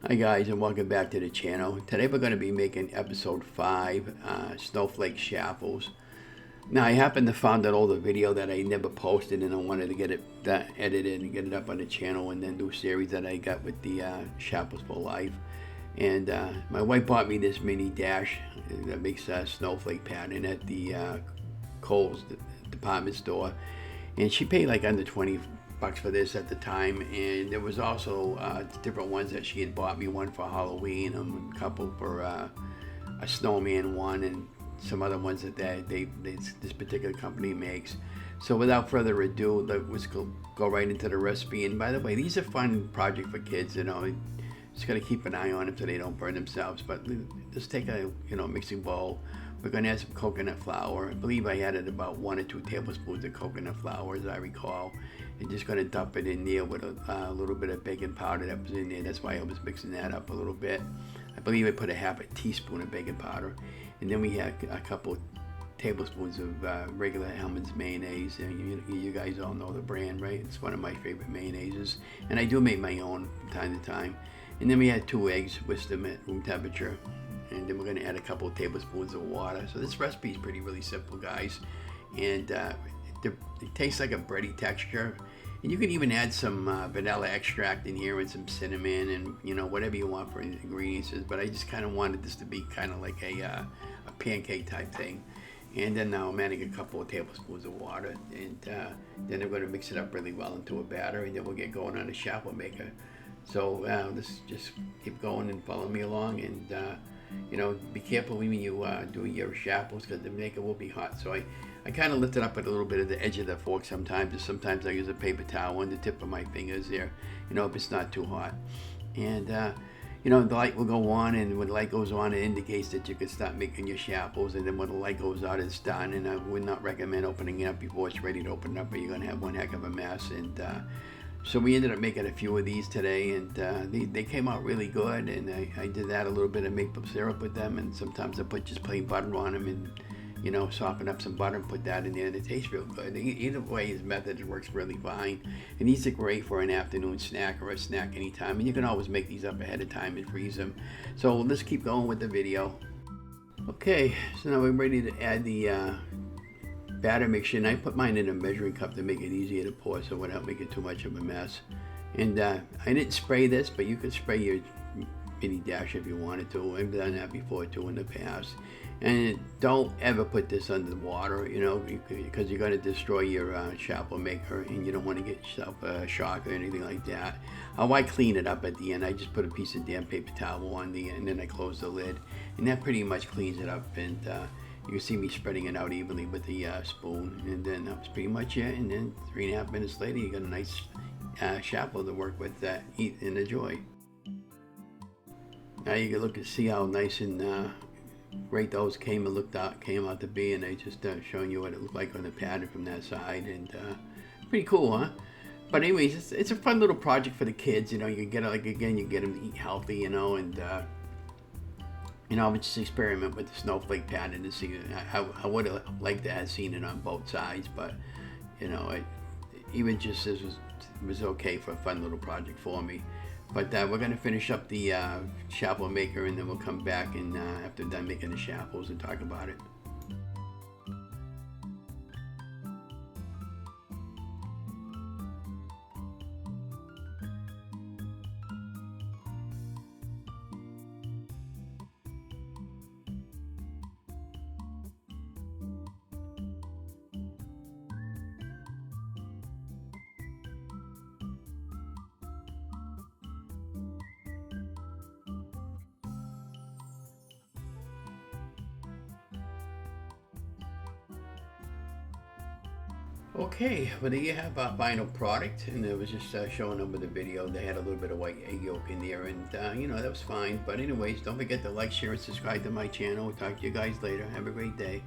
Hi guys, and welcome back to the channel. Today we're going to be making episode 5, Snowflake Chaffles. Now I happened to find that older video that I never posted, and I wanted to get it edited and get it up on the channel, and then do a series that I got with the Chaffles for Life. And my wife bought me this mini dash that makes a snowflake pattern at the Kohl's department store, and she paid like under $20 for this at the time. And there was also different ones that she had bought me, one for Halloween, a couple for a snowman one, and some other ones that this particular company makes. So without further ado, let's go right into the recipe. And by the way, these are fun project for kids, just gotta keep an eye on them so they don't burn themselves. But just take a mixing bowl. We're gonna add some coconut flour. I believe I added about 1 or 2 tablespoons of coconut flour, as I recall. And just gonna dump it in there with a little bit of baking powder that was in there. That's why I was mixing that up a little bit. I believe I put a half a teaspoon of baking powder. And then we had a couple tablespoons of regular Hellmann's mayonnaise. And you guys all know the brand, right? It's one of my favorite mayonnaises. And I do make my own from time to time. And then we had 2 eggs, whisked them at room temperature. And then we're going to add a couple of tablespoons of water. So this recipe is really simple, guys. And it tastes like a bready texture. And you can even add some vanilla extract in here and some cinnamon and whatever you want for ingredients. But I just kind of wanted this to be kind of like a pancake type thing. And then now I'm adding a couple of tablespoons of water. And then I'm going to mix it up really well into a batter. And then we'll get going on a chaffle maker. So let's just keep going and follow me along. And be careful when you do your chaffles, because the maker will be hot. So I kind of lift it up at a little bit of the edge of the fork sometimes, and sometimes I use a paper towel on the tip of my fingers there, if it's not too hot. And the light will go on, and when the light goes on, it indicates that you can start making your chaffles. And then when the light goes out, it's done. And I would not recommend opening it up before it's ready to open up, or you're gonna have one heck of a mess. And so we ended up making a few of these today, and they came out really good. And I did add a little bit of maple syrup with them, and sometimes I put just plain butter on them, and soften up some butter and put that in there, and it tastes real good. Either way, his method works really fine. And these are great for an afternoon snack or a snack anytime. And you can always make these up ahead of time and freeze them. So let's keep going with the video. Okay, so now we're ready to add the batter mixture. And I put mine in a measuring cup to make it easier to pour, so without making too much of a mess. And I didn't spray this, but you could spray your mini dash if you wanted to. I've done that before too in the past. And don't ever put this under the water, because you're going to destroy your chaffle maker, and you don't want to get yourself a shock or anything like that. I clean it up at the end. I just put a piece of damn paper towel on the end, and then I close the lid, and that pretty much cleans it up. And you can see me spreading it out evenly with the spoon, and then that's pretty much it. And then 3.5 minutes later, you got a nice chaffle to work with, eat and enjoy. Now you can look and see how nice and great those came out to be, and I just showing you what it looked like on the pattern from that side. And pretty cool, huh? But anyways, it's a fun little project for the kids. You can get you get them to eat healthy, and I would just experiment with the snowflake pattern to see. I would have liked to have seen it on both sides, but even just this was okay for a fun little project for me. But we're going to finish up the chaffle maker, and then we'll come back and after done making the chaffles and talk about it. Okay, well there you have our final product, and it was just showing up with the video. They had a little bit of white egg yolk in there, and that was fine. But anyways, don't forget to like, share, and subscribe to my channel. We'll talk to you guys later. Have a great day.